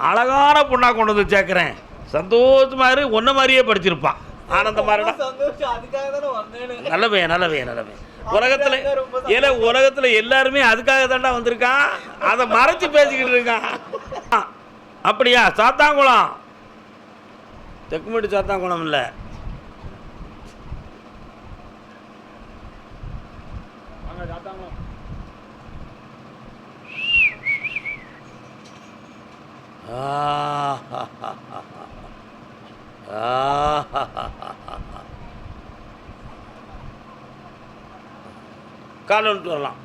அழகான பொண்ணாக கொண்டு வந்து சேர்க்குறேன், சந்தோஷமாக இரு, ஒன்றை மாதிரியே படிச்சிருப்பான், ஆனந்தமாக. நல்ல பையன் நல்ல பையன் நல்ல பையன். உலகத்தில் ஏன்னா உலகத்தில் எல்லாருமே அதுக்காக தாண்டா வந்திருக்கான், அதை மறைச்சி பேசிக்கிட்டு இருக்கான். அப்படியா? சாத்தாங்குளம், தெக்குமேட்டு சாத்தாங்குளம் இல்லை, காலை விட்டு வரலாம்.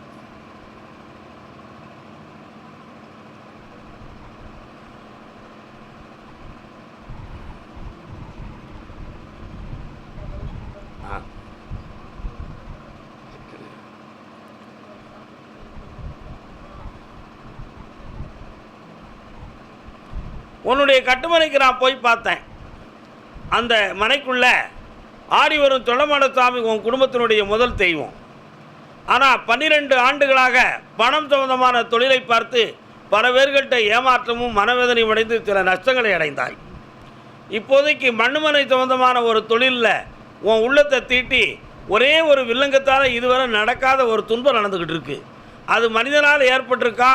உன்னுடைய கட்டுமனைக்கு நான் போய் பார்த்தேன். அந்த மனைக்குள்ள ஆடி வரும் தொண்டமான சாமி உன் குடும்பத்தினுடைய முதல் தெய்வம். ஆனால் 12 ஆண்டுகளாக பணம் சம்பந்தமான தொழிலை பார்த்து பல பேர்கள்ட்ட ஏமாற்றமும் மனவேதனையும் அடைந்து சில நஷ்டங்களை அடைந்தாய். இப்போதைக்கு மண்ணுமனை சம்பந்தமான ஒரு தொழிலில் உன் உள்ளத்தை தீட்டி ஒரே ஒரு வில்லங்கத்தால் இதுவரை நடக்காத ஒரு துன்பம் நடந்துக்கிட்டு இருக்கு. அது மனிதனால் ஏற்பட்டிருக்கா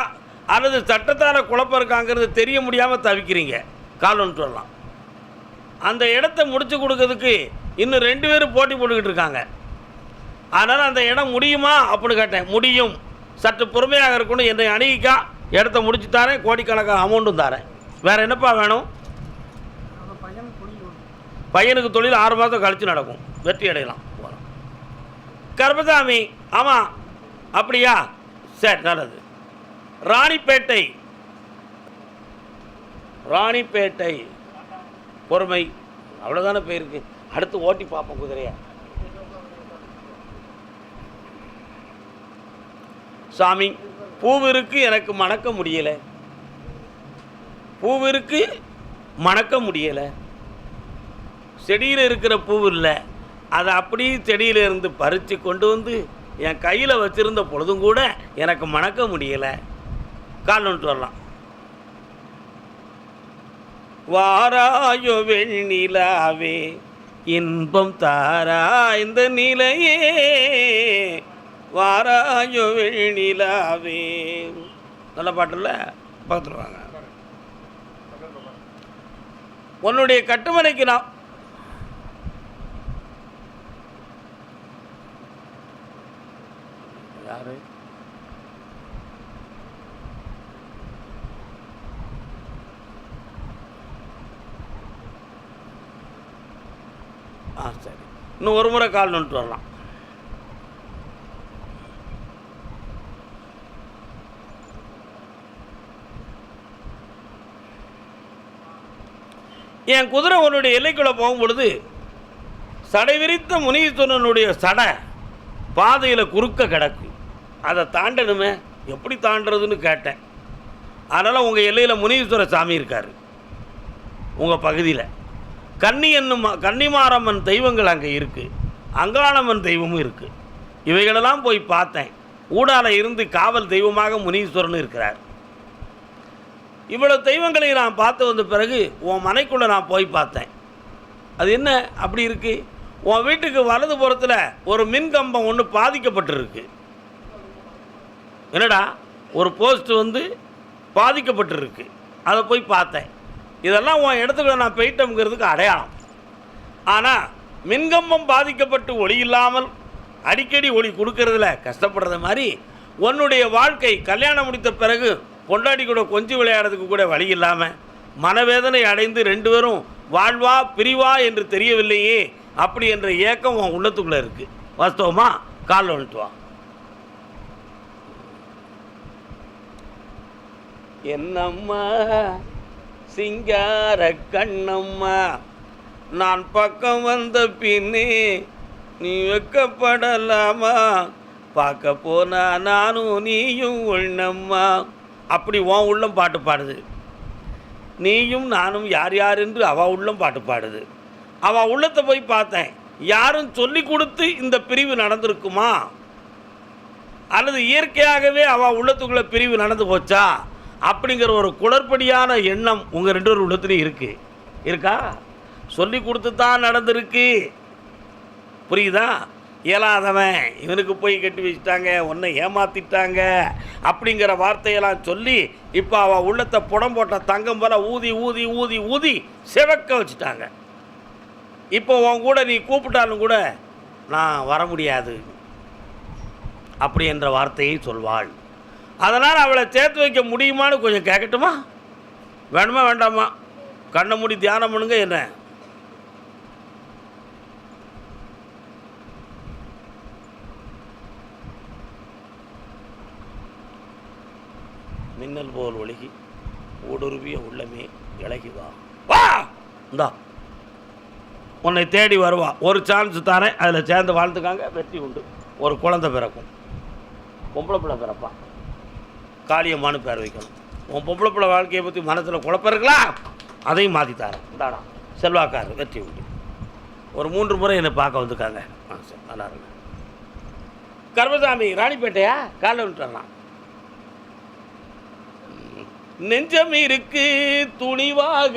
அல்லது சட்டத்தால் குழப்பம் இருக்காங்கிறது தெரிய முடியாமல் தவிக்கிறீங்க. கால் ஒன்று வரலாம். அந்த இடத்த முடிச்சு கொடுக்கறதுக்கு இன்னும் 2 பேர் போட்டி போட்டுக்கிட்டு இருக்காங்க. அதனால் அந்த இடம் முடியுமா அப்படின்னு கேட்டேன். முடியும், சற்று பொறுமையாக இருக்கணும், என்னை அணுகிக்கா, இடத்த முடிச்சு தாரேன், கோடிக்கணக்கான அமௌண்ட்டும் தாரேன். வேறு என்னப்பா வேணும்? பையனுக்கு தொழில் 6 மாதம் கழித்து நடக்கும், வெற்றி அடையலாம். கருப்பசாமி, ஆமாம் அப்படியா? சரி, நல்லது. ராணிப்பேட்டை, ராணிப்பேட்டை பொறுமை, அவ்வளோதானே போயிருக்கு. அடுத்து ஓட்டி பார்ப்போம் குதிரையா. சாமி, பூவிற்கு எனக்கு மணக்க முடியலை, பூவிற்கு மணக்க முடியலை. செடியில் இருக்கிற பூ இல்லை, அதை அப்படியே செடியிலிருந்து பறித்து கொண்டு வந்து என் கையில் வச்சுருந்த பொழுதும் கூட எனக்கு மணக்க முடியலை. கால் ஒன்று வரலாம். வாராயோ வெண்ணிலாவே இன்பம் தாரா இந்த நிலையே, வாராயோ வெண்ணிலாவே. நல்ல பாட்டில் பார்த்துட்டு வாங்க. உன்னுடைய கட்டுமனைக்கு நான் யாரு? சரி, இன்னும் ஒரு முறை கால் நின்று வரலாம். என் குதிரை உன்னுடைய எல்லைக்குள்ளே போகும் பொழுது சடை விரித்த முனீஸ்வரனுடைய சடை பாதையில் குறுக்க கிடக்கு. அதை தாண்டணுமே, எப்படி தாண்டதுன்னு கேட்டேன். அதனால் உங்கள் எல்லையில் முனீஸ்வர சாமி இருக்கார். உங்கள் பகுதியில் கன்னிமாரம்மன் தெய்வங்கள் அங்கே இருக்குது, அங்காளம்மன் தெய்வமும் இருக்குது. இவைகளெல்லாம் போய் பார்த்தேன். ஊடால இருந்து காவல் தெய்வமாக முனீஸ்வரன் இருக்கிறார். இவ்வளோ தெய்வங்களை நான் பார்த்து வந்த பிறகு உன் மனைக்குள்ளே நான் போய் பார்த்தேன். அது என்ன அப்படி இருக்குது? உன் வீட்டுக்கு வலது புறத்தில் ஒரு மின்கம்பம் ஒன்று பாதிக்கப்பட்டிருக்கு. என்னடா, ஒரு போஸ்ட் வந்து பாதிக்கப்பட்டிருக்கு. அதை போய் பார்த்தேன். இதெல்லாம் உன் இடத்துக்குள்ள நான் போயிட்டோங்கிறதுக்கு அடையாளம். ஆனால் மின்கம்பம் பாதிக்கப்பட்டு ஒளி இல்லாமல் அடிக்கடி ஒளி கொடுக்கறதுல கஷ்டப்படுறது மாதிரி உன்னுடைய வாழ்க்கை கல்யாணம் முடித்த பிறகு பொண்டாட்டி கூட கொஞ்சம் விளையாடுறதுக்கு கூட வழி இல்லாமல் மனவேதனை அடைந்து 2 பேரும் வாழ்வா பிரிவா என்று தெரியவில்லையே, அப்படி என்ற ஏக்கம் உன் உள்ளத்துக்குள்ளே இருக்குது. வாஸ்தவமா? கால் வந்துட்டு வா. என்னம்மா சிங்கார கண்ணம்மா, நான் பக்கம் வந்த பின்னே நீ வெக்கப்படலாமா, பார்க்க போனா நானும் நீயும் ஒண்ணம்மா. அப்படி உன் உள்ளம் பாட்டு பாடுது. நீயும் நானும் யார் யார் என்று அவள் உள்ளம் பாட்டு பாடுது. அவள் உள்ளத்தை போய் பார்த்தேன். யாரும் சொல்லி கொடுத்து இந்த பிரிவு நடந்திருக்குமா அல்லது இயற்கையாகவே அவள் உள்ளத்துக்குள்ளே பிரிவு நடந்து போச்சா அப்படிங்கிற ஒரு குளறுபடியான எண்ணம் உங்கள் 2 பேர் உள்ளத்துலையும் இருக்கா? சொல்லி கொடுத்து தான் நடந்திருக்கு. புரியுதா? இயலாதவன் இவனுக்கு போய் கட்டி வச்சுட்டாங்க, உன்னை ஏமாற்றிட்டாங்க அப்படிங்கிற வார்த்தையெல்லாம் சொல்லி இப்போ அவள் உள்ளத்தை புடம் போட்ட தங்கம் போல ஊதி ஊதி ஊதி ஊதி செவக்க வச்சுட்டாங்க. இப்போ உன் கூட நீ கூப்பிட்டாலும் கூட நான் வர முடியாது அப்படி என்ற வார்த்தையை சொல்வாள். அதனால் அவளை சேர்த்து வைக்க முடியுமான்னு கொஞ்சம் கேட்கட்டுமா? வேணுமா வேண்டாமா? கண்ணை மூடி தியானம் பண்ணுங்க. என்ன மின்னல் போல் ஒழுகி ஊடுருவிய உள்ளமே இழகி வா இந்தா உன்னை தேடி வருவா. ஒரு சான்ஸ் தானே, அதில் சேர்ந்து வாழ்ந்துக்காங்க, வெற்றி உண்டு. ஒரு குழந்தை பிறக்கும், பொம்பளை பிள்ளை பிறப்பான், காளியம்மானு பேர் வைக்கணும். உன் பொம்பளை பிள்ளை வாழ்க்கையை பற்றி மனசில் குழப்பம் இருக்கலாம், அதையும் மாற்றித்தாரேன். இந்தாடா செல்வாக்காரு, வெற்றி உண்டு. ஒரு 3 முறை என்னை பார்க்க வந்துருக்காங்க. சரி, நல்லா இருக்கு. கர்மசாமி ராணிப்பேட்டையா? காலைல விட்டுறலாம். நெஞ்சம் இருக்கு துணிவாக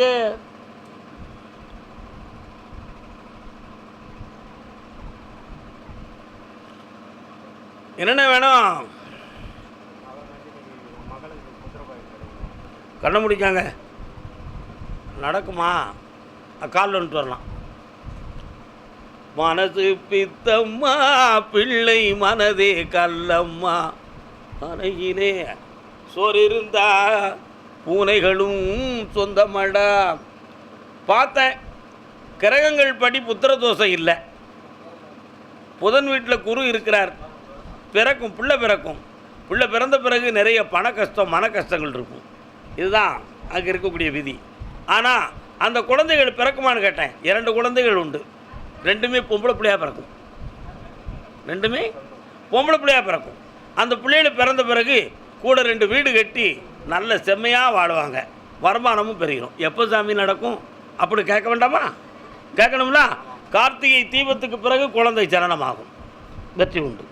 என்னென்ன வேணும்? கண்ண முடிக்காங்க நடக்குமா? காலில் வந்துட்டு வரலாம். மனசு பித்தம்மா பிள்ளை மனதே கல்லம்மா அணையிலே சோறு இருந்தா பூனைகளும் சொந்தமடா. பார்த்தேன், கிரகங்கள் படி புத்திர தோஷம் இல்லை. புதன் வீட்டில் குரு இருக்கிறார். பிறக்கும் பிள்ளை பிறக்கும். பிள்ளை பிறந்த பிறகு நிறைய பண கஷ்டம் மன கஷ்டங்கள் இருக்கும். இதுதான் அங்கே இருக்கக்கூடிய விதி. ஆனால் அந்த குழந்தைகள் பிறக்குமான்னு கேட்டேன். 2 குழந்தைகள் உண்டு. 2மே பொம்பளை பிள்ளையாக பிறக்கும். 2மே பொம்பளை பிள்ளையாக பிறக்கும். அந்த பிள்ளைகள் பிறந்த பிறகு கூட 2 வீடு கட்டி நல்ல செம்மையாக வாழுவாங்க. வருமானமும் பெருகிடும். எப்போ சாமி நடக்கும் அப்படி கேட்க வேண்டாமா? கேட்கணும்ல. கார்த்திகை தீபத்துக்கு பிறகு குழந்தை ஜனனமாகும். வெற்றி உண்டு.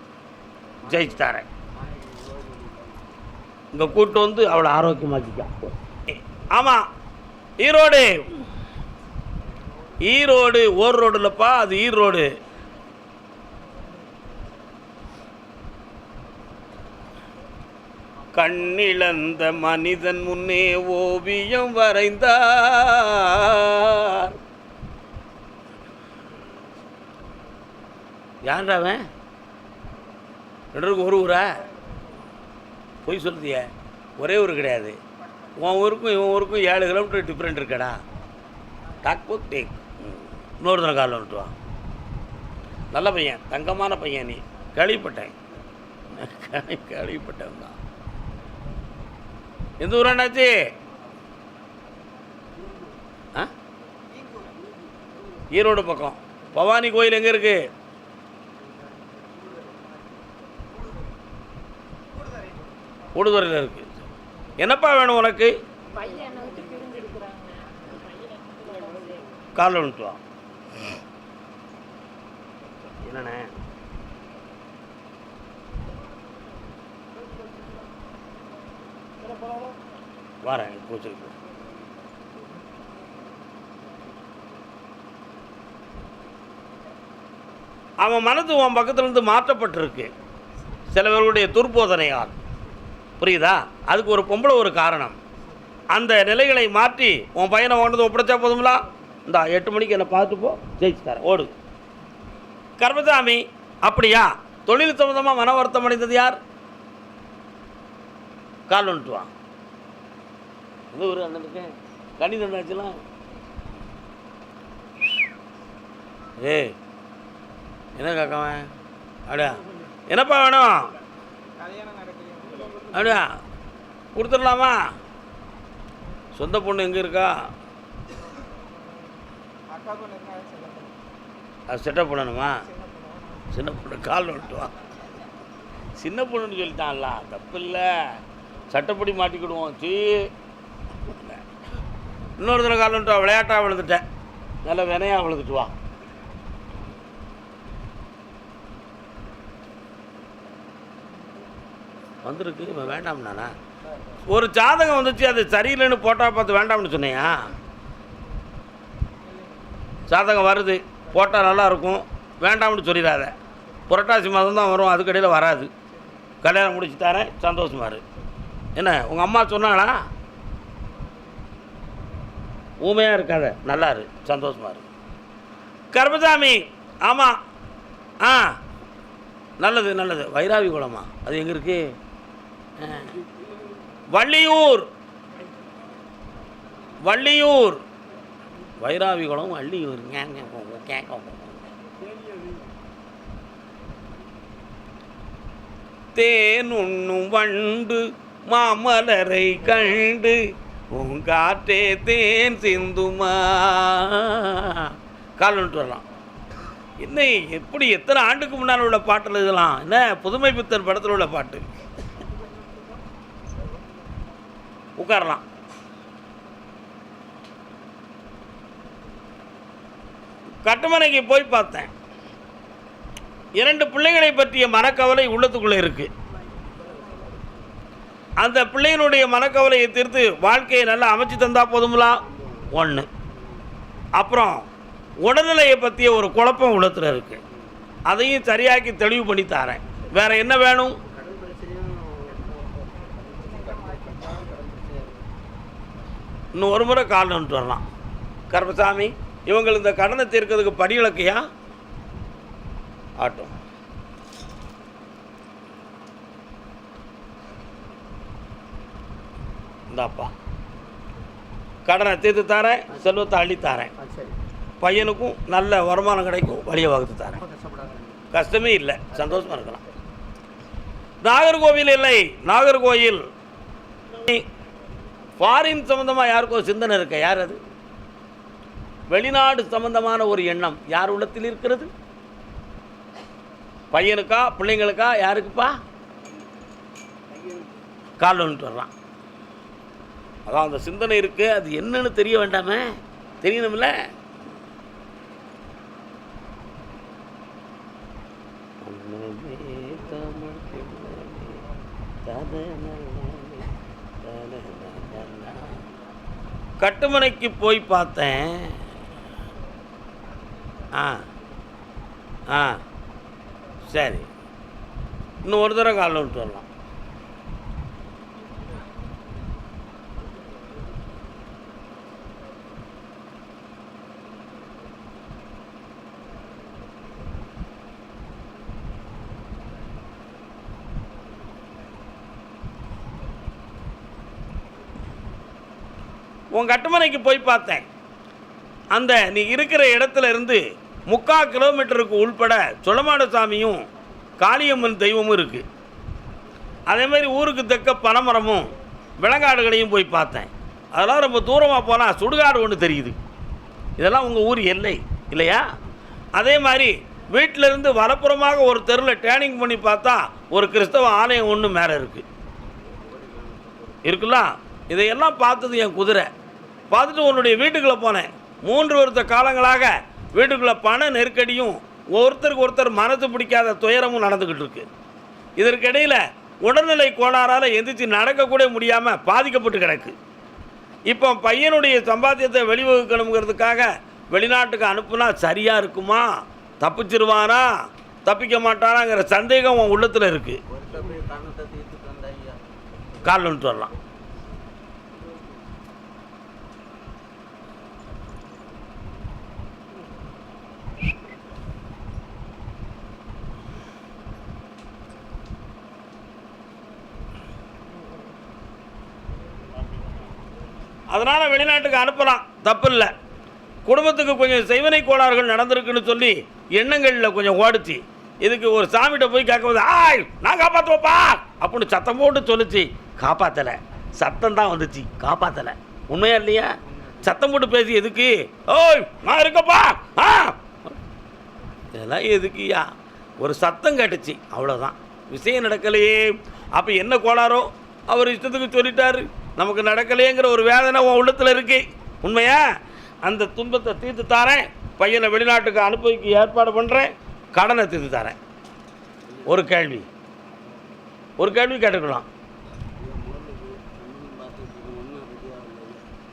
ஜெயிச்சு தரேன். இங்கே கூட்டு வந்து அவளை ஆரோக்கியமாக்கிக்கா. ஆமாம், ஈரோடு ஓர் ரோடு இல்லைப்பா, அது ஈரோடு. கண்ணிழந்த மனிதன் முன்னே ஓவியம் வரைந்தார். யார்டாவன்? 2 ஒரு ஊரா? போய் சொல்லுதிய. ஒரே ஊர் கிடையாது. உன் ஊருக்கும் இவன் ஊருக்கும் 7 கிலோமீட்டர் டிஃப்ரெண்ட் இருக்கடா. டாக் போக் டேக். இன்னொரு தினம் காலில் வந்துட்டுவான். நல்ல பையன், தங்கமான பையன். நீ கேள்விப்பட்டேன் தான். எந்த ஊராண்டாச்சு? ஈரோடு பக்கம். பவானி கோயில் எங்கே இருக்கு? கூடுதுறையில் இருக்கு. என்னப்பா வேணும் உனக்கு? காலில் வந்துட்டு வா. என்னண்ணே? வரேன் பூச்சிருக்கு. அவன் மனது உன் பக்கத்துலேருந்து மாற்றப்பட்டிருக்கு சில பேர்களுடைய துர்போதனையால். புரியுதா? அதுக்கு ஒரு பொம்பளை ஒரு காரணம். அந்த நிலைகளை மாற்றி உன் பையனை கொண்டு ஒப்படைச்சா போதுங்களா? இந்த 8 மணிக்கு என்னை பார்த்துட்டு போ, ஜெயிச்சு தரேன், ஓடு. கர்மசாமி அப்படியா? தொழில் சம்பந்தமாக மன வருத்தம் அடைந்தது யார்? கால் வந்துட்டு வா. இந்த ஒரு அண்ணனுக்கு கணிதம் ஆச்சுலாம். ஏய் என்ன காக்கவன்? அப்படியா? என்னப்பா வேணும்? அப்படியா கொடுத்துடலாமா? சொந்த பொண்ணு எங்கே இருக்கா? அது செட்டப் பண்ணணுமா? சின்ன பொண்ணு கால் வந்துட்டு வா. சின்ன பொண்ணுன்னு சொல்லிட்டான்ல, தப்பு இல்லை. சட்டப்படி மாட்டிக்கிடுவோம். இன்னொரு தடவை கால் வந்துட்டு வா. விளையாட்டாக விழுந்துட்டேன், நல்லா வினையாக விழுந்துட்டு வா. வந்திருக்கு. இவன் வேண்டாம் நானா? ஒரு ஜாதகம் வந்துச்சு, அது சரியில்லைன்னு போட்டால் பார்த்து வேண்டாம்னு சொன்னியா? ஜாதகம் வருது, போட்டால் நல்லாயிருக்கும், வேண்டாம்னு சொல்லிடாத. புரட்டாசி மாதம் தான் வரும், அதுக்கடையில் வராது. கல்யாணம் முடிச்சு தரேன், சந்தோஷமா இரு. என்ன உங்கள் அம்மா சொன்னாங்களா? ஊமையாக இருக்காத, நல்லா இரு, சந்தோஷமா இரு. கருப்பசாமி, ஆமாம், ஆ நல்லது நல்லது. வைராவி குளமா? அது எங்கே இருக்கு? வள்ளியூர். வள்ளியூர் வைராவி குளம் வள்ளியூர். தேன் உண்ணும் வண்டு மாமலரை கண்டு உங்காற்றே தேன் சிந்துமா. கால்வன்ட்டு வரலாம். என்ன எப்படி எத்தனை ஆண்டுக்கு முன்னால் உள்ள பாட்டில் இதெல்லாம் என்ன புதுமை பித்தன் படத்தில் உள்ள பாட்டு. உட்காரலாம். கட்டுமனைக்கு போய் பார்த்தேன். 2 பிள்ளைகளை பற்றிய மனக்கவலை உள்ளத்துக்குள்ளே இருக்கு. அந்த பிள்ளைகளுடைய மனக்கவலையை தீர்த்து வாழ்க்கையை நல்லா அமைச்சு தந்தா போதுங்களா? 1. அப்புறம் உடல்நிலையை பற்றிய ஒரு குழப்பம் உள்ளத்தில் இருக்கு. அதையும் சரியாக்கி தெளிவு பண்ணி தரேன். வேற என்ன வேணும்? இன்னும் ஒரு முறை கால் வந்துட்டு வரலாம். கருப்பசாமி, இவங்க இந்த கடனை தீர்க்கிறதுக்கு படி இலக்கையா? ஆட்டும். இந்தாப்பா, கடனை தீர்த்து தரேன், செல்வத்தை அள்ளி தரேன், பையனுக்கும் நல்ல வருமானம் கிடைக்கும், வழியை வகுத்து தரேன். கஷ்டமே இல்லை, சந்தோஷமா இருக்கலாம். நாகர்கோவில் இல்லை, நாகர்கோவில் ஃபாரின் சம்பந்தமாக யாருக்கும் சிந்தனை இருக்க? யார் அது? வெளிநாடு சம்பந்தமான ஒரு எண்ணம் யார் உள்ளத்தில் இருக்கிறது? பையனுக்கா, பிள்ளைங்களுக்கா, யாருக்குப்பா? கால் வந்துட்டு வரலாம். அதான் அந்த சிந்தனை இருக்கு. அது என்னன்னு தெரிய வேண்டாமே? தெரியணும்ல. கட்டுமனைக்கு போய் பார்த்தேன். சரி, இன்னும் ஒரு தடவை காலில் விட்டு வரலாம். உன் கட்டுமனைக்கு போய் பார்த்தேன். அந்த நீ இருக்கிற இடத்துல இருந்து 3/4 கிலோமீட்டருக்கு உள்பட சொலமாடசாமியும் காளியம்மன் தெய்வமும் இருக்குது. அதேமாதிரி ஊருக்கு தெற்க பனைமரமும் விலங்காடுகளையும் போய் பார்த்தேன். அதெல்லாம் ரொம்ப தூரமாக போனால் சுடுகாடு ஒன்று தெரியுது. இதெல்லாம் உங்கள் ஊர் எல்லை இல்லையா? அதே மாதிரி வீட்டிலேருந்து வலப்புறமாக ஒரு தெருவில் டேர்னிங் பண்ணி பார்த்தா ஒரு கிறிஸ்தவ ஆலயம் ஒன்று மேலே இருக்குல்ல. இதையெல்லாம் பார்த்தது என் குதிரை. பார்த்துட்டு உன்னுடைய வீட்டுக்குள்ளே போனேன். 3 வருஷ காலங்களாக வீட்டுக்குள்ளே பண நெருக்கடியும் ஒருத்தருக்கு ஒருத்தர் மனசு பிடிக்காத துயரமும் நடந்துக்கிட்டு இருக்கு. இதற்கிடையில் உடல்நிலை கோளாறால் எந்திரிச்சு நடக்கக்கூட முடியாமல் பாதிக்கப்பட்டு கிடக்கு. இப்போ பையனுடைய சம்பாத்தியத்தை வெளிவகுக்கணுங்கிறதுக்காக வெளிநாட்டுக்கு அனுப்புனா சரியாக இருக்குமா? தப்பிச்சிருவானா, தப்பிக்க மாட்டானாங்கிற சந்தேகம் உன் உள்ளத்தில் இருக்குது. கால் வந்துட்டு வரலாம். அதனால் வெளிநாட்டுக்கு அனுப்பலாம், தப்பு இல்லை. குடும்பத்துக்கு கொஞ்சம் செய்வனை கோளாறுகள் நடந்திருக்குன்னு சொல்லி எண்ணங்களில் கொஞ்சம் ஓடிச்சு. இதுக்கு ஒரு சாமிகிட்ட போய் கேட்கும்போது ஆய் நான் காப்பாற்றுவப்பா அப்படின்னு சத்தம் போட்டு சொல்லிச்சு. காப்பாற்றலை, சத்தம் தான் வந்துச்சு, காப்பாற்றலை. உண்மையா இல்லையா? சத்தம் போட்டு பேசி எதுக்கு? ஓய் நான் இருக்கப்பா, இதெல்லாம் எதுக்குயா? ஒரு சத்தம் கேட்டுச்சு, அவ்வளோதான். விஷயம் நடக்கலையே. அப்போ என்ன கோளாரோ அவர் இஷ்டத்துக்கு சொல்லிட்டாரு, நமக்கு நடக்கலையேங்கிற ஒரு வேதனை உன் உள்ளத்தில் இருக்கு. உண்மையா? அந்த துன்பத்தை தீர்த்து தாரேன், பையனை வெளிநாட்டுக்கு அனுப்பி ஏற்பாடு பண்ணுறேன், கடனை தீர்த்து தரேன். ஒரு கேள்வி கேட்டுக்கலாம்.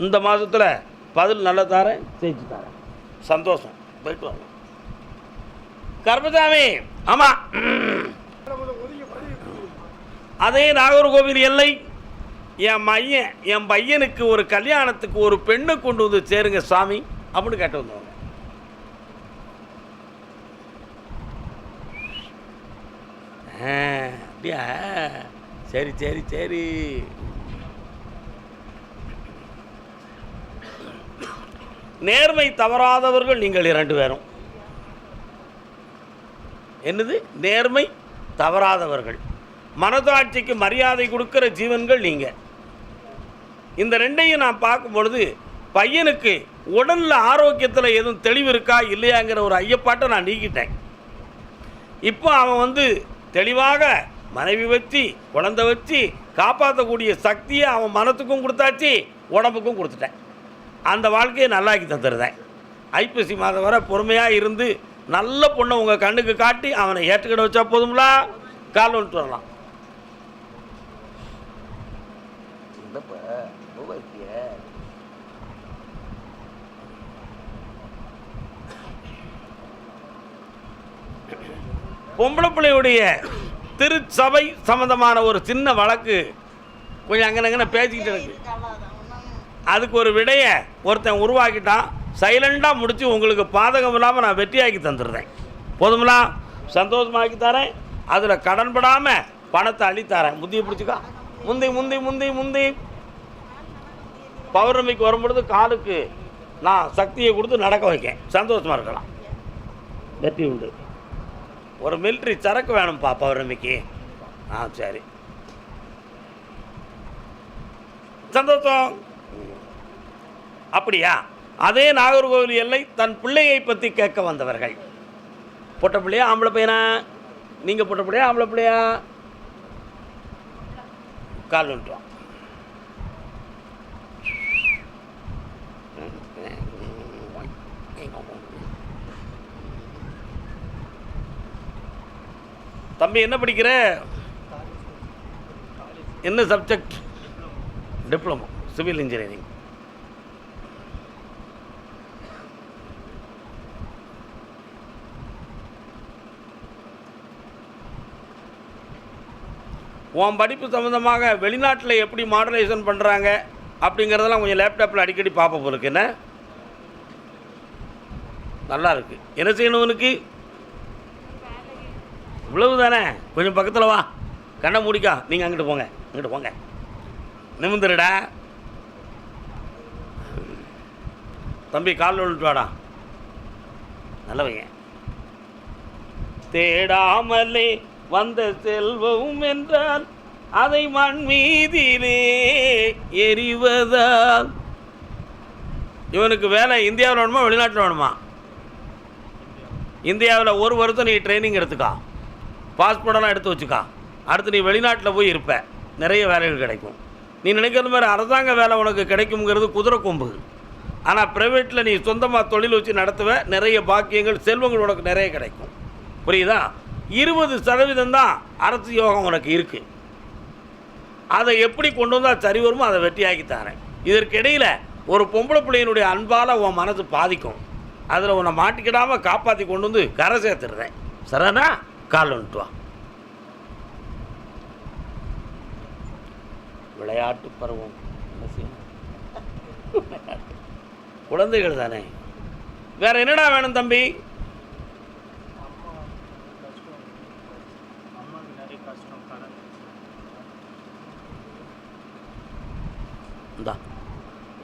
இந்த மாதத்தில் பதில் நல்லா தரேன், ஜெயிச்சு தரேன். சந்தோஷம், போயிட்டு வரலாம். கருப்பசாமி, ஆமாம், அதே நாகர்கோவில் எல்லை. என் பையனுக்கு ஒரு கல்யாணத்துக்கு ஒரு பெண்ணை கொண்டு வந்து சேருங்க சாமி அப்படின்னு கேட்டு வந்தவங்க. அப்படியா, சரி சரி சரி. நேர்மை தவறாதவர்கள் நீங்கள் 2 பேரும். என்னது நேர்மை தவறாதவர்கள், மனதாட்சிக்கு மரியாதை கொடுக்கிற ஜீவன்கள் நீங்கள். இந்த 2ஐயும் நான் பார்க்கும் பொழுது பையனுக்கு உடலில் ஆரோக்கியத்தில் எதுவும் தெளிவு இருக்கா இல்லையாங்கிற ஒரு ஐயப்பாட்டை நான் நீக்கிட்டேன். இப்போ அவன் தெளிவாக மனைவி வச்சு குழந்தை வச்சு காப்பாற்றக்கூடிய சக்தியை அவன் மனத்துக்கும் கொடுத்தாச்சு, உடம்புக்கும் கொடுத்துட்டேன். அந்த வாழ்க்கையை நல்லாக்கி தந்துடுறேன். ஐப்பசி மாதம் வரை பொறுமையாக இருந்து நல்ல பொண்ணை உங்கள் கண்ணுக்கு காட்டி அவனை ஏற்றுக்கிட வச்சா போதும்லா, கால் வந்துட்டு வரலாம். பொம்பளை பிள்ளையுடைய திருச்சபை சம்பந்தமான ஒரு சின்ன வழக்கு கொஞ்சம் அங்கன பேசிக்கிட்டு இருக்கு. அதுக்கு ஒரு விடையை ஒருத்தன் உருவாக்கிட்டான். சைலண்டாக முடித்து உங்களுக்கு பாதகம் இல்லாமல் நான் வெற்றியாக்கி தந்துடுறேன். போதுங்களா? சந்தோஷமாக்கி தரேன். அதில் கடன்படாமல் பணத்தை அள்ளித்தரேன். முந்தியை பிடிச்சிக்கா. முந்தி முந்தி முந்தி முந்தி பௌர்ணமிக்கு வரும்பொழுது காலுக்கு நான் சக்தியை கொடுத்து நடக்க வைக்கேன். சந்தோஷமாக இருக்கலாம். வெற்றி உண்டு. ஒரு மிலிட்ரி சரக்கு வேணும்ப்பா பௌர்ணமிக்கு. சரி, சந்தோஷம். அப்படியா? அதே நாகர்கோவில் எல்லை தன் பிள்ளையை பற்றி கேட்க வந்தவர்கள். பொட்ட பிள்ளையா ஆம்பளை பையனா? நீங்கள் பொட்ட பிள்ளையா ஆம்பளை பிள்ளையா? கால் வந்துட்டோம். தம்பி என்ன படிக்கிற? என்ன சப்ஜெக்ட்? Diploma civil engineering. உன் படிப்பு சம்மந்தமாக வெளிநாட்டில் எப்படி மாடலேஷன் பண்ணுறாங்க அப்படிங்கிறதெல்லாம் கொஞ்சம் லேப்டாப்பில் அடிக்கடி பார்ப்ப போலுக்கு. என்ன நல்லா இருக்குது. என்ன செய்யணும் உனக்கு? இவ்வளவு தானே. கொஞ்சம் பக்கத்தில் வா, கண்ணை மூடிக்கா. நீங்கள் அங்கிட்டு போங்க, அங்கிட்டு போங்க. நிமிந்துருடா தம்பி, கால் விழுட்டு வாடா. நல்லவங்க. தேடாமலே வந்த செல்வம் என்றால் அதை மண் மீதிலே எறிவதால். இவனுக்கு வேலை இந்தியாவில் வேணுமா வெளிநாட்டில் வேணுமா? இந்தியாவில் 1 வருஷம் நீ ட்ரைனிங் எடுத்துக்கா, பாஸ்போர்ட்டெல்லாம் எடுத்து வச்சுக்கா. அடுத்து நீ வெளிநாட்டில் போய் இருப்ப, நிறைய வேலைகள் கிடைக்கும். நீ நினைக்கிற மாதிரி அரசாங்க வேலை உனக்கு கிடைக்குங்கிறது குதிரை கொம்பு. ஆனால் ப்ரைவேட்டில் நீ சொந்தமாக தொழில் வச்சு நடத்துவ, நிறைய பாக்கியங்கள் செல்வங்கள் உனக்கு நிறைய கிடைக்கும். புரியுதா? 20% தான் அரசு யோகம் உனக்கு இருக்குது. அதை எப்படி கொண்டு வந்தால் சரி வருமோ அதை வெற்றியாக்கி தரேன். இதற்கிடையில் ஒரு பொம்பளை பிள்ளையினுடைய அன்பால் உன் மனசு பாதிக்கும். அதில் உன்னை மாட்டிக்கிடாமல் காப்பாற்றி கொண்டு வந்து கரை சேர்த்துடுறேன். சரிண்ணா? கால் வந்துட்டு வா. விளையாட்டு பருவம் என்ன செய்யணும்? குழந்தைகள் தானே. வேற என்னடா வேணும் தம்பி? இந்தா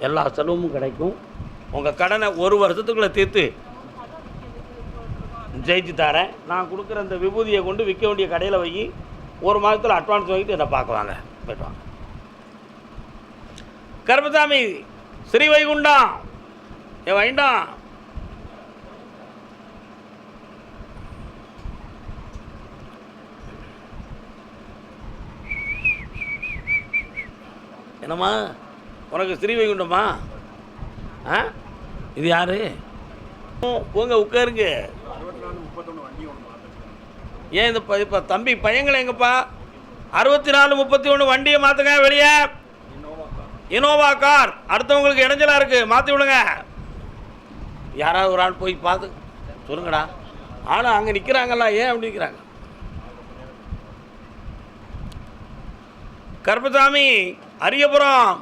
எல்லா செலவும் கிடைக்கும். உங்கள் கடனை 1 வருஷத்துக்குள்ளே தீர்த்து ஜெயிச்சு தரேன். நான் கொடுக்குற இந்த விபூதியை கொண்டு விற்க வேண்டிய கடையில் வை. 1 மாதத்தில் அட்வான்ஸ் வாங்கிட்டு என்னை பார்க்க வாங்க. போய்ட்டு வாங்க. கருப்பசாமி, ஸ்ரீ வைகுண்டம் ஏ வைண்டம். என்னம்மா உனக்கு ஸ்ரீ வைகுண்டம்மா? இது யாரு? போங்க உட்காருங்க. ஏன் இந்த இப்போ தம்பி பையங்களை எங்கப்பா? 64 31 வண்டியை மாற்றுங்க வெளியே. இனோவா கார் அடுத்தவங்களுக்கு இடைஞ்சலாக இருக்குது, மாற்றி விடுங்க. யாராவது ஒரு ஆள் போய் பார்த்து சொல்லுங்கடா. ஆனால் அங்கே நிற்கிறாங்களா, ஏன் அப்படி நிற்கிறாங்க? கருப்பசாமி அரியபுரம்.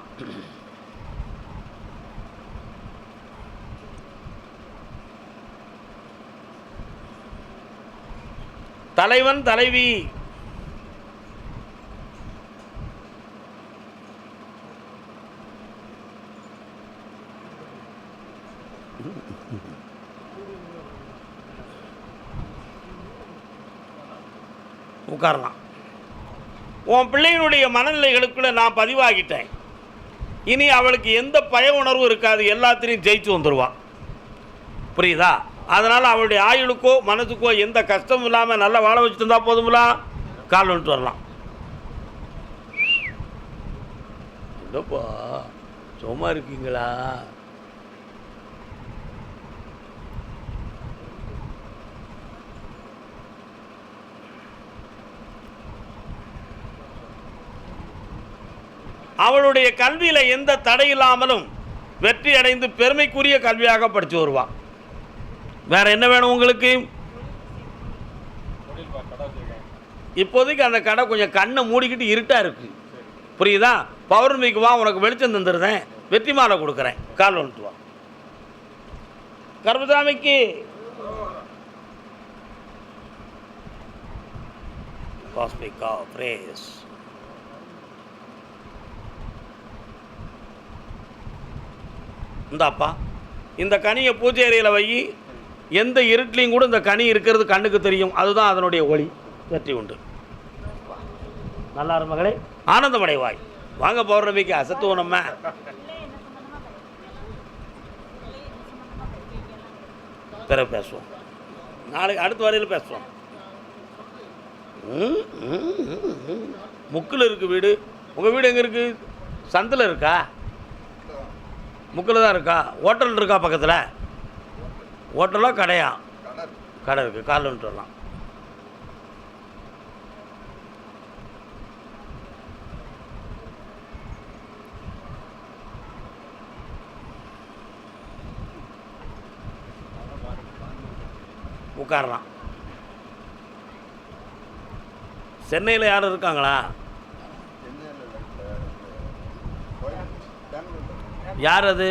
தலைவன் தலைவி. உட்காரலாம். உன் பிள்ளைகளுடைய மனநிலைகளுக்குள்ள நான் பதிவாகிட்டேன். இனி அவளுக்கு எந்த பய உணர்வும் இருக்காது, எல்லாத்திலையும் ஜெயிச்சு வந்துடுவான். புரியுதா? அதனால் அவளுடைய ஆயுளுக்கோ மனசுக்கோ எந்த கஷ்டமும் இல்லாமல் நல்லா வாழ வச்சுட்டு இருந்தால் போதுங்களா, கால் வந்துட்டு வரலாம். இல்லைப்பா சும்மா இருக்கீங்களா? அவளுடைய கல்வியில் எந்த தடை இல்லாமலும் வெற்றி அடைந்து பெருமைக்குரிய கல்வியாக படித்து வருவான். வேற என்ன வேணும் உங்களுக்கு? இப்போதைக்கு அந்த கடை கொஞ்சம் கண்ணை மூடிக்கிட்டு இருட்டாக இருக்கு. புரியுதா? பௌர்ணமிக்கு வா, உனக்கு வெளிச்சம் தந்துடுறேன், வெற்றி மாலை கொடுக்குறேன், கால் வந்துட்டு வா. கருப்பசாமிக்கு காஸ்மிகா பிரேஸ். இந்தாப்பா, இந்த கனியை பூஜை அறையில் வை. எந்த இருட்டிலையும் கூட இந்த கனி இருக்கிறது கண்ணுக்கு தெரியும், அதுதான் அதனுடைய ஒளி. வெற்றி உண்டு. நல்லா மகளே, ஆனந்தமடைவாய். வாங்க பௌர்ணமிக்கு அசத்துவோம். நம்ம பிறகு பேசுவோம், நாளைக்கு அடுத்த வரையில் பேசுவோம். முக்கில் இருக்குது வீடு. உங்கள் வீடு எங்கே இருக்குது? சந்தில் இருக்கா? முக்கில் தான் இருக்கா? ஹோட்டல் இருக்கா பக்கத்தில்? ஹோட்டலாக கடையா? கடை இருக்குது, காலைல வந்துட்டு வரலாம். உட்காரலாம். சென்னையில் யாரும் இருக்காங்களா? யார் அது?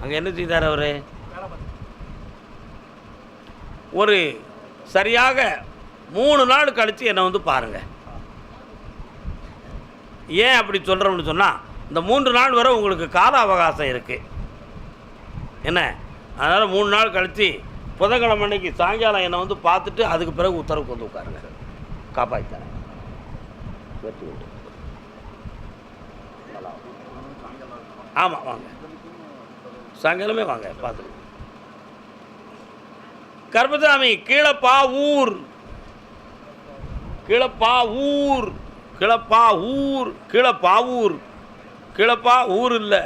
அங்கே என்ன செய்தார் அவர்? ஒரு சரியாக 3 நாள் கழித்து என்னை வந்து பாருங்கள். ஏன் அப்படி சொல்கிறோம்னு சொன்னால், இந்த 3 நாள் வரை உங்களுக்கு கால அவகாசம் இருக்குது. என்ன? அதனால் 3 நாள் கழித்து புதன்கிழமை அன்னைக்கு சாயங்காலம் என்னை வந்து பார்த்துட்டு அதுக்கு பிறகு உத்தரவுக்கு வந்து உட்காருங்க. காப்பாற்றித்தரேன். வெற்றி உண்டு. ஆமாம், வாங்க, சாயங்காலமே வாங்க, பார்த்துட்டு. கருப்பசாமி கீழப்பாவூர். கீழப்பாவூர் கீழப்பாவூர் கீழப்பாவூர் கீழப்பாவூர் இல்லை,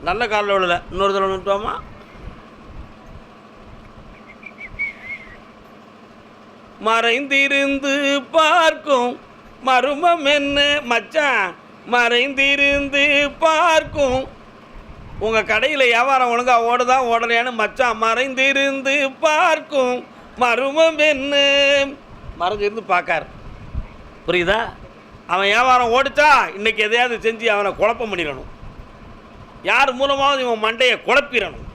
நல்ல காலில் விடலை. இன்னொரு தடவை விட்டுவாமா? மறைந்திருந்து பார்க்கும் மருமம் என்ன மச்சான், மறைந்திருந்து பார்க்கும். உங்கள் கடையில் வியாபாரம் ஒழுங்காக ஓடுதா ஓடலையான்னு மச்சான் மறைந்திருந்து பார்க்கும் மருமம் என்ன. மறைஞ்சிருந்து பார்க்கார். புரியுதா? அவன் வியாபாரம் ஓடிச்சா இன்றைக்கி எதையாவது செஞ்சு அவனை குழப்பம் பண்ணிடணும். யார் மூலமாவது இவன் மண்டையை குழப்பிடணும்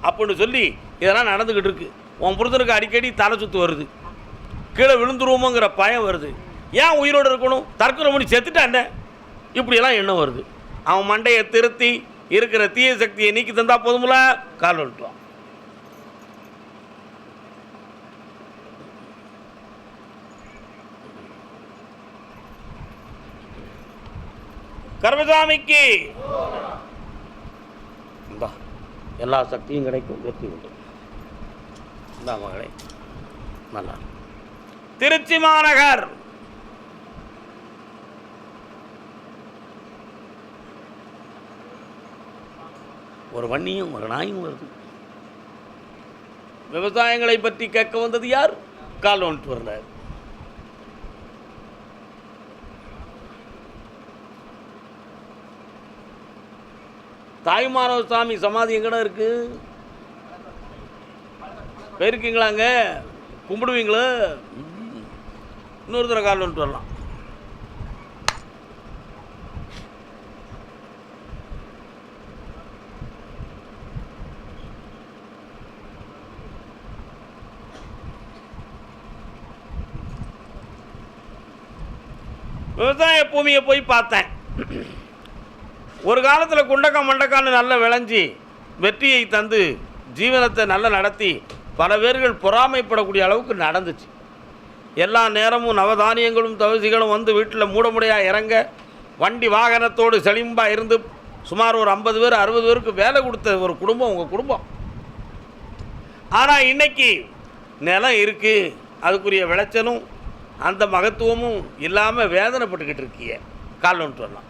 அப்படின்னு சொல்லி இதெல்லாம் நடந்துக்கிட்டு இருக்கு. உன் புருஷனுக்கு அடிக்கடி தலை சுற்று வருது, கீழே விழுந்துருவோமோங்கிற பயம் வருது. ஏன் உயிரோடு இருக்கணும்? தற்கொலை பண்ணி செத்துட்டாண்ட, இப்படியெல்லாம் எண்ணம் வருது. அவன் மண்டையை திருத்தி இருக்கிற தீய சக்தியை நீக்கி தந்தா போதுமில்ல, கால் வந்துட்டுவான். கருப்பசாமிக்கு எல்லா சக்தியும் கிடைக்கும், வெற்றி உண்டு. இந்த மகளே நல்லா. திருச்சி மாநகர். ஒரு வன்னியும் ஒரு நாயும் வருது. விவசாயங்களை பற்றி கேட்க வந்தது யார்? கால் வந்துட்டு வர்றாரு. தாயுமானவர் சாமி சமாதி எங்கடா இருக்கு? போயிருக்கீங்களாங்க? கும்பிடுவீங்களா? இன்னொரு தடவை கால் வந்துட்டு வரலாம். விவசாய பூமியை போய் பார்த்தேன். ஒரு காலத்தில் குண்டக்கா மண்டக்கான்னு நல்லா விளைஞ்சி வெற்றியை தந்து ஜீவனத்தை நல்லா நடத்தி பல பேர்கள் பொறாமைப்படக்கூடிய அளவுக்கு நடந்துச்சு. எல்லா நேரமும் நவதானியங்களும் தவசிகளும் வந்து வீட்டில் மூடமுடையாக இறங்க வண்டி வாகனத்தோடு செழிம்பாக இருந்து சுமார் ஒரு 50 பேர் 60 பேருக்கு வேலை கொடுத்த ஒரு குடும்பம் உங்கள் குடும்பம். ஆனால் இன்றைக்கி நிலம் இருக்குது, அதுக்குரிய விளைச்சலும் அந்த மகத்துவமும் இல்லாமல் வேதனைப்பட்டுக்கிட்டு இருக்கீங்க. கால் வந்துட்டு வரலாம்.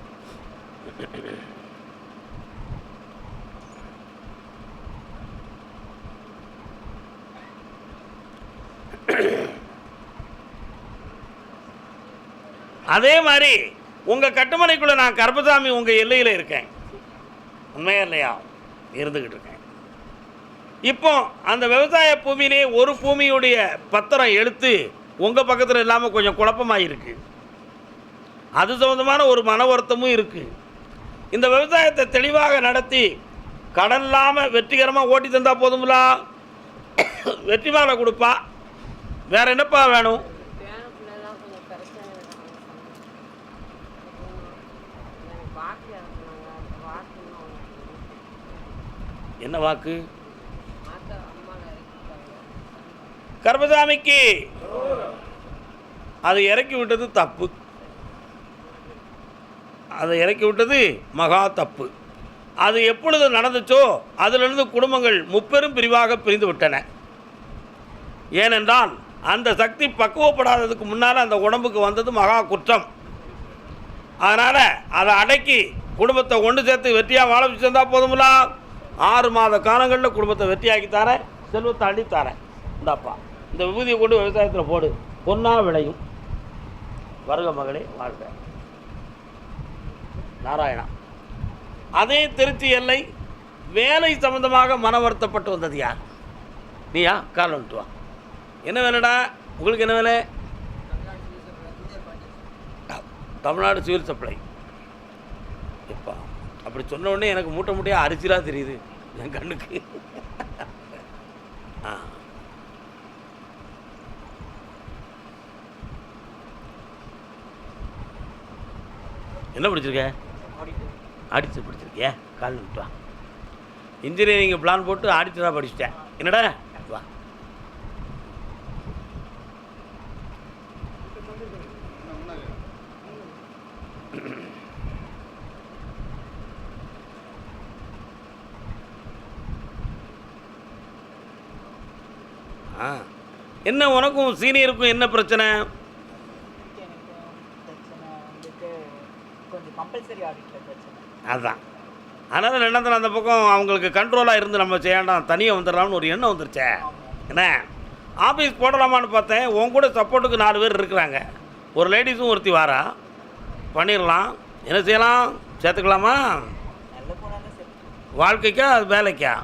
அதே மாதிரி உங்கள் கட்டுமனைக்குள்ளே நான் கருப்பசாமி உங்கள் எல்லையில் இருக்கேன். உண்மையா இல்லையா? இருந்துக்கிட்டு இருக்கேன். இப்போ அந்த விவசாய பூமியிலே ஒரு பூமியுடைய பத்திரம் எடுத்து உங்கள் பக்கத்தில் இல்லாமல் கொஞ்சம் குழப்பமாக இருக்குது. அது சம்மந்தமான ஒரு மன வருத்தமும் இருக்குது. இந்த விவசாயத்தை தெளிவாக நடத்தி கடன் இல்லாமல் வெற்றிகரமாக ஓட்டி தந்தால் போதுங்களா? வெற்றி மாலை கொடுப்பா. வேறு என்னப்பா வேணும்? என்ன வாக்கு? கருப்பசாமிக்கு அதை இறக்கி விட்டது தப்பு. அதை இறக்கி விட்டது மகா தப்பு. அது எப்பொழுது நடந்துச்சோ அதிலிருந்து குடும்பங்கள் முப்பெரும் பிரிவாக பிரிந்து விட்டன. ஏனென்றால் அந்த சக்தி பக்குவப்படாததுக்கு முன்னால் அந்த உடம்புக்கு வந்தது மகா குற்றம். அதனால் அதை அடக்கி குடும்பத்தை ஒன்று சேர்த்து வெற்றியாக வாழ வச்சு தந்தால் போதுங்களா? 6 மாத காலங்களில் குடும்பத்தை வெற்றியாக்கி தரேன், செல்வத்தை அள்ளி தரேன். இந்தாப்பா, இந்த விபூதியை கொண்டு விவசாயத்தில் போடு, பொன்னா விளையும். வருக மகளே, வாழ்க. நாராயணா. அதே திருச்சி எல்லை வேலை சம்பந்தமாக மன வருத்தப்பட்டு வந்தது யார்? நீயா? கால் வந்துட்டு வா. என்ன வேலைடா உங்களுக்கு? என்ன வேலை? Tamil Nadu civil supply. எப்பா அப்படி சொன்ன உடனே எனக்கு மூட்டை மூட்டையாக அரிசிலாம் தெரியுது என் கண்ணுக்கு. என்ன படிச்சிருக்க? ஆடிட்டர் படிச்சிருக்கியா? கால் விட்டுவா. இன்ஜினியரிங் பிளான் போட்டு ஆடிட்டராக படிச்சுட்டேன். என்னடா வா. என்ன உனக்கும் சீனியருக்கும் என்ன பிரச்சனை? அதுதான். அதனால் ரெண்டாவது அந்த பக்கம் அவங்களுக்கு கண்ட்ரோலாக இருந்து நம்ம செய்யாண்டாம், தனியாக வந்துடலாம்னு ஒரு எண்ணம் வந்துருச்சே. என்ன ஆஃபீஸ் போடலாமான்னு பார்த்தேன். உன் கூட சப்போர்ட்டுக்கு 4 பேர் இருக்கிறாங்க. ஒரு லேடிஸும் ஒருத்தி வாரா. பண்ணிடலாம். என்ன செய்யலாம்? சேர்த்துக்கலாமா? வாழ்க்கைக்கா அது வேலைக்கா?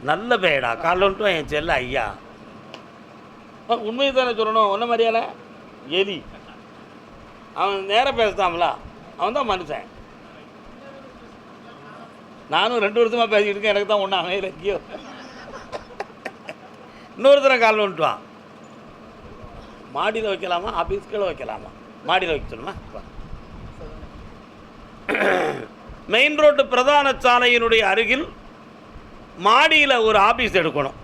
நல்ல பேடா. காலைல வந்துட்டு என் செல்ல ஐயா. உண்மையை தானே சொல்லணும். ஒன்றை மாதிரியால எலி அவன் நேராக பேசுதான்ல, அவன் தான் மனுஷன். நானும் 2 வருஷமாக பேசிக்கிட்டு இருக்கேன். எனக்கு தான் ஒன்றும் அமையல. எங்கேயோ இன்னொருத்தர கால் வந்துட்டுவான். மாடியில் வைக்கலாமா ஆஃபீஸ்களை வைக்கலாமா? மாடியில் வைக்க சொல்லுமா? மெயின் ரோட்டு பிரதான சாலையினுடைய அருகில் மாடியில் ஒரு ஆஃபீஸ் எடுக்கணும்.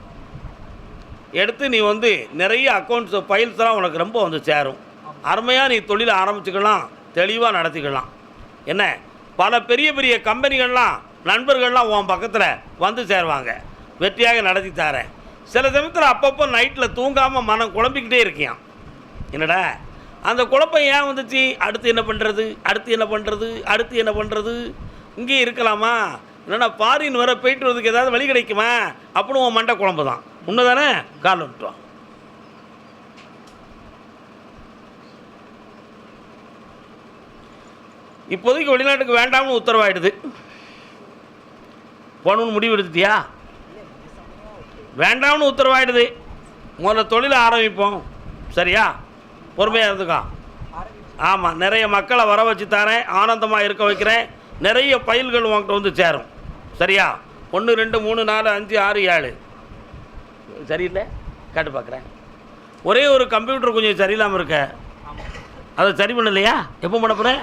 எடுத்து நீ வந்து நிறைய அக்கௌண்ட்ஸ் ஃபைல்ஸ்லாம் உனக்கு ரொம்ப வந்து சேரும். அருமையாக நீ தொழிலை ஆரம்பிச்சுக்கலாம், தெளிவாக நடத்திக்கலாம். என்ன பல பெரிய பெரிய கம்பெனிகள்லாம் நண்பர்கள்லாம் உன் பக்கத்தில் வந்து சேருவாங்க. வெற்றியாக நடத்தி தரேன். சில சமயத்தில் அப்பப்போ நைட்டில் தூங்காமல் மனம் குழம்பிக்கிட்டே இருக்கியான். என்னடா அந்த குழப்பம் ஏன் வந்துச்சு? அடுத்து என்ன பண்ணுறது, அடுத்து என்ன பண்ணுறது, அடுத்து என்ன பண்ணுறது? இங்கேயே இருக்கலாமா? இல்லைன்னா ஃபாரின் வர போயிட்டு வரதுக்கு ஏதாவது வழி கிடைக்குமா அப்படின்னு உன் மண்டை குழம்பு தான். உண்மை தானே? கால் விட்டுவான். இப்போதைக்கு வெளிநாட்டுக்கு வேண்டாம்னு உத்தரவாயிடுது. போகணுன்னு முடிவு எடுத்துட்டியா? வேண்டாம்னு உத்தரவாயிடுது. முதல்ல தொழிலை ஆரம்பிப்போம். சரியா? பொறுமையாக இருந்துக்கா. ஆமாம், நிறைய மக்களை வர வச்சு தரேன், ஆனந்தமாக இருக்க வைக்கிறேன். நிறைய பயில்கள் உங்கள்கிட்ட வந்து சேரும். சரியா? 1 2 3 4 5 6 7 சரியில்லை? கேட்டு பார்க்குறேன். ஒரே ஒரு கம்ப்யூட்டர் கொஞ்சம் சரியில்லாமல் இருக்க, அதை சரி பண்ணலையா? எப்போ பண்ண போகிறேன்?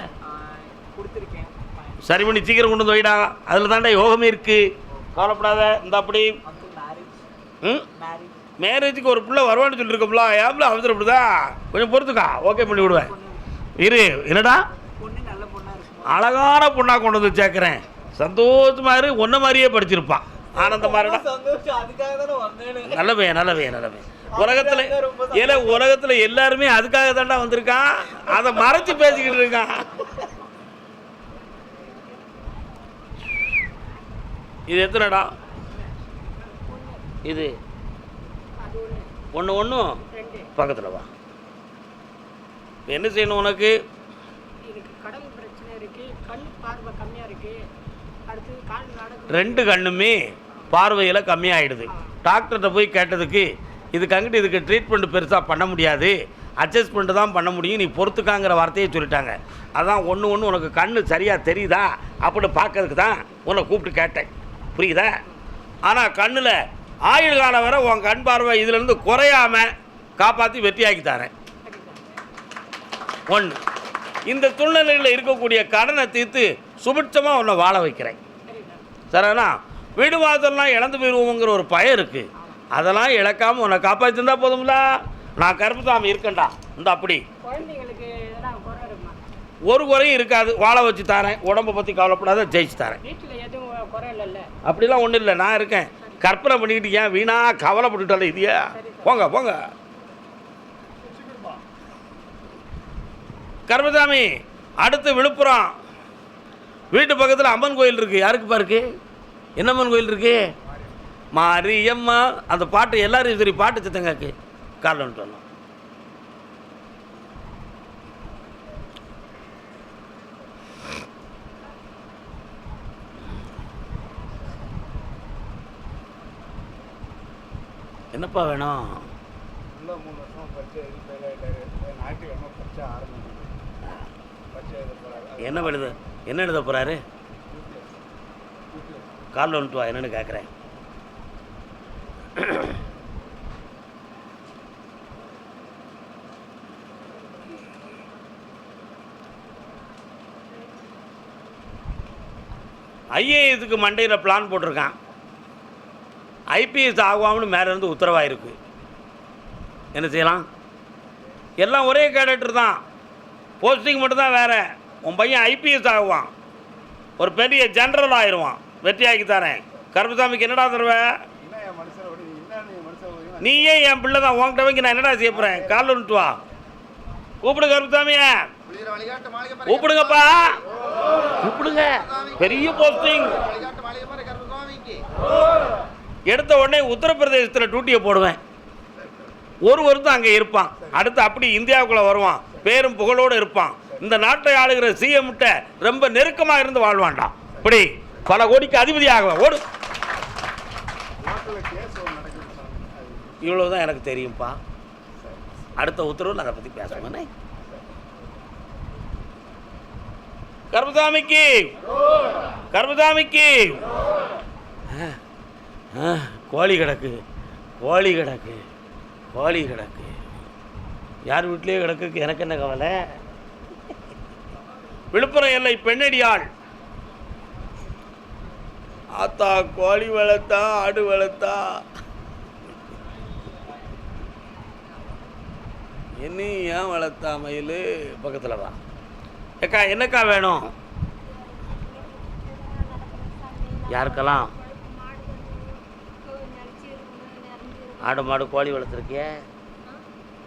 சரி பண்ணி சீக்கிரம் கொண்டு வந்து வைடா. அதில் தாண்டா யோகமே இருக்குது, கவலைப்படாத. இந்த அப்படி மேரேஜுக்கு ஒரு பிள்ளை வருவான்னு சொல்லியிருக்கோம்ல, ஏப்ல அவசரப்படுதா? கொஞ்சம் பொறுத்துக்கா, ஓகே பண்ணி விடுவேன். இரு. என்னடா அழகான பொண்ணாக கொண்டு வந்து சேர்க்குறேன். சந்தோஷமாக இரு. ஒன்றை மாதிரியே படிச்சிருப்பான். ஆனந்தமாக இருடா. நல்லவே நல்லவே நல்லவே. உலகத்தில் எல்லாருமே அதுக்காக தாண்டா வந்திருக்கான். அதை மறைச்சு பேசிக்கிட்டு இருக்கான். இது எத்தனைடா? இது 1 1 பக்கத்தில் வா. என்ன செய்யணும் உனக்கு? ரெண்டு கண்ணுமே பார்வையில் கம்மியாகிடுது. டாக்டர்கிட்ட போய் கேட்டதுக்கு இதுக்கு இதுக்கு ட்ரீட்மெண்ட் பெருசாக பண்ண முடியாது, அட்ஜஸ்ட்மெண்ட்டு தான் பண்ண முடியும், நீ பொறுத்துக்காங்கிற வார்த்தையை சொல்லிட்டாங்க. அதான் 1 1 உனக்கு கண்ணு சரியாக தெரியுதா அப்படின்னு பார்க்கறதுக்கு தான் உன்னை கூப்பிட்டு கேட்டேன். புரியுதா? ஆனால் கண்ணில் ஆயுள் காலம் வரை உன் கண் பார்வை இதிலேருந்து குறையாமல் காப்பாற்றி வெற்றியாக்கி தரேன். 1 இந்த சூழ்நிலையில் இருக்கக்கூடிய கடனை தீர்த்து சுபிட்சமாக உன்னை வாழ வைக்கிறேன். சரிண்ணா? வீடு வாசல்லாம் இழந்து போயிடுவோங்கிற ஒரு பயம் இருக்குது, அதெல்லாம் இழக்காமல் உன்னை காப்பாற்றி தந்தால் போதும்ல. நான் கருப்புசாமி இருக்கேன்டா. இந்த அப்படி ஒரு குறையும் இருக்காது, வாழ வச்சு தரேன். உடம்பை பற்றி கவலைப்படாத, ஜெயிச்சு தரேன். அப்படிலாம் ஒன்றும் இல்லை, நான் இருக்கேன். கற்பனை பண்ணிக்கிட்டு ஏன் வீணா கவலைப்பட்டுட்டால இதையா? போங்க போங்க. கருப்பசாமி, அடுத்து விழுப்புரம் வீட்டு பக்கத்தில் அம்மன் கோயில் இருக்குது. யாருக்கு பாருக்கு? என்ன அம்மன் கோயில் இருக்குது? மாரியம்மா. அந்த பாட்டு எல்லாரும் சரி பாட்டு சத்தங்காக்கு காரணம் சொன்னோம். என்னப்பா வேணும்? என்ன எழுத என்ன எழுத போகிறாரு? காலில் வந்துட்டு வா, என்னென்னு கேட்குறேன். ஐஏஎஸ்க்கு மண்டையில் பிளான் போட்டிருக்கான். ஐபிஎஸ் ஆகுவாம்னு மேலேருந்து உத்தரவாயிருக்கு. என்ன செய்யலாம்? எல்லாம் ஒரே கேரக்டர் தான், போஸ்டிங் மட்டும்தான் வேறு. உன் பையன் ஐபிஎஸ் ஆகுவான், ஒரு பெரிய ஜென்ரல் ஆயிடுவான். வெற்றியாக்கி தரேன். கருப்பசாமிக்கு என்னடா தருவேன்? நீயே என் பிள்ளை தான், உங்ககிட்ட வைக்க நான் என்னடா செய்ய போகிறேன்? காலில் வந்துட்டு வா. கூப்பிடு கருப்பசாமிய, கூப்பிடுங்கப்பா, கூப்பிடுங்க. பெரிய போஸ்டிங் எடுத்த உடனே உத்தரப்பிரதேசத்தில் டியூட்டியை போடுவேன். ஒரு வருஷம் அங்கே இருப்பான். அடுத்து அப்படி இந்தியாவுக்குள்ளே வருவான், பேரும் புகழோடு இருப்பான். இந்த நாட்டை ஆளுகிற சிஎம்கிட்ட ரொம்ப நெருக்கமாக இருந்து வாழ்வான்டா. இப்படி பல கோடிக்கு அதிபதி ஆகுவேன். ஓடு. இவ்வளவுதான் எனக்கு தெரியும்ப்பா. அடுத்த உத்தரவில் அதை பற்றி பேசுவேனே. கருப்பசாமிக்கு, கருப்பசாமிக்கு கோழி கிடக்கு, கோழி கிடக்கு, கோழி கிடக்கு. யார் வீட்லேயே கிடக்கு, எனக்கு என்ன கவலை? விழுப்புரம் எல்லை பெண்ணடியாள் ஆத்தா கோழி வளர்த்தா, ஆடு வளர்த்தா, என்ன ஏன் வளர்த்தா? மயில் பக்கத்தில் வா. ஏக்கா, என்னக்கா வேணும்? யாருக்கெல்லாம்? ஆடு மாடு கோழி வளர்த்துருக்கிய?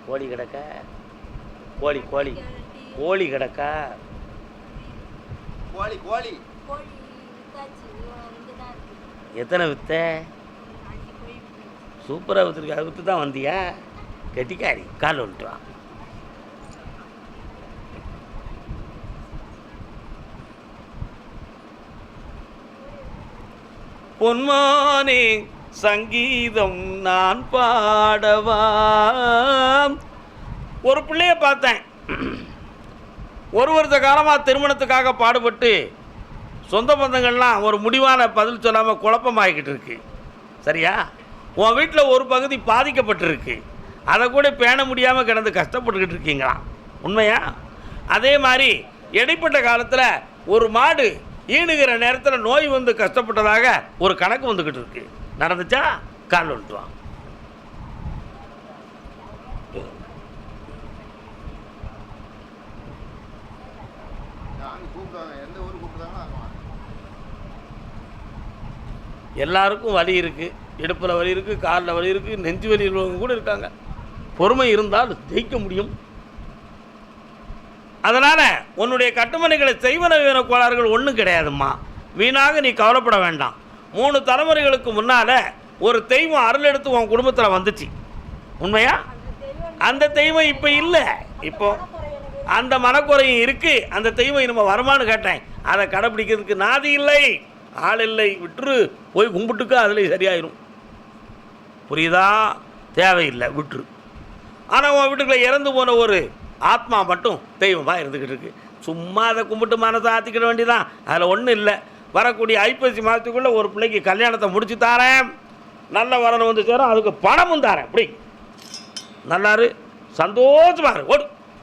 கோழி கிடக்க, கோழி கோழி கோழி கிடக்கா? கோழி கோழி எத்தனை வித்த? சூப்பராக விற்றுருக்கு. அது விற்று தான் வந்தியா? கெட்டிக்காரி. கால் வந்துட்டு வா. பொன்மானே சங்கீதம் நான் பாடவா. ஒரு பிள்ளைய பார்த்தேன், ஒரு வருஷ காலமாக திருமணத்துக்காக பாடுபட்டு சொந்த பந்தங்கள்லாம் ஒரு முடிவான பதில் சொல்லாமல் குழப்பமாகிக்கிட்டு இருக்கு. சரியா? உன் வீட்டில் ஒரு பகுதி பாதிக்கப்பட்டிருக்கு, அதை கூட பேண முடியாமல் கிடந்து கஷ்டப்பட்டுக்கிட்டு இருக்கீங்களா? உண்மையா? அதே மாதிரி இடைப்பட்ட காலத்தில் ஒரு மாடு ஈணுகிற நேரத்தில் நோய் வந்து கஷ்டப்பட்டதாக ஒரு கணக்கு வந்துக்கிட்டு இருக்கு. நடந்துச்சா? கால் வந்துட்டுவான். எல்லாருக்கும் வலி இருக்குது, இடுப்பில் வலி இருக்குது, காலில் வலி இருக்குது, நெஞ்சு வலி உள்ளவங்க கூட இருக்காங்க. பொறுமை இருந்தால் ஜெயிக்க முடியும். அதனால் உன்னுடைய கட்டுமனைகளை செய்வன வீண கோளாறுகள் ஒன்றும் கிடையாதும்மா. வீணாக நீ கவலைப்பட வேண்டாம். 3 தலைமுறைகளுக்கு முன்னால் ஒரு தெய்வம் அருள் எடுத்து உன் குடும்பத்தில் வந்துச்சு. உண்மையா? அந்த தெய்வம் இப்போ இல்லை. இப்போ அந்த மனக்குறையும் இருக்குது. அந்த தெய்வம் நம்ம வருமானு கேட்டேன், அதை கடைப்பிடிக்கிறதுக்கு நாதி இல்லை, ஆள் இல்லை, விட்டுரு, போய் கும்பிட்டுக்க, அதில் சரியாயிரும். புரியுதா? தேவையில்லை, விட்டுரு. ஆனால் உன் வீட்டுக்குள்ளே இறந்து போன ஒரு ஆத்மா மட்டும் தெய்வமாக இருந்துக்கிட்டு இருக்கு. சும்மா அதை கும்பிட்டு மனத்தை ஆற்றிக்கிட வேண்டியதான். அதில் ஒன்றும் இல்லை. வரக்கூடிய ஐப்பசி மாதத்துக்குள்ளே ஒரு பிள்ளைக்கு கல்யாணத்தை முடிச்சு தாரேன், நல்ல வரணும் வந்து சேரும், அதுக்கு பணமும் தாரேன். அப்படி நல்லாரு, சந்தோஷமாக இரு, ஓடு.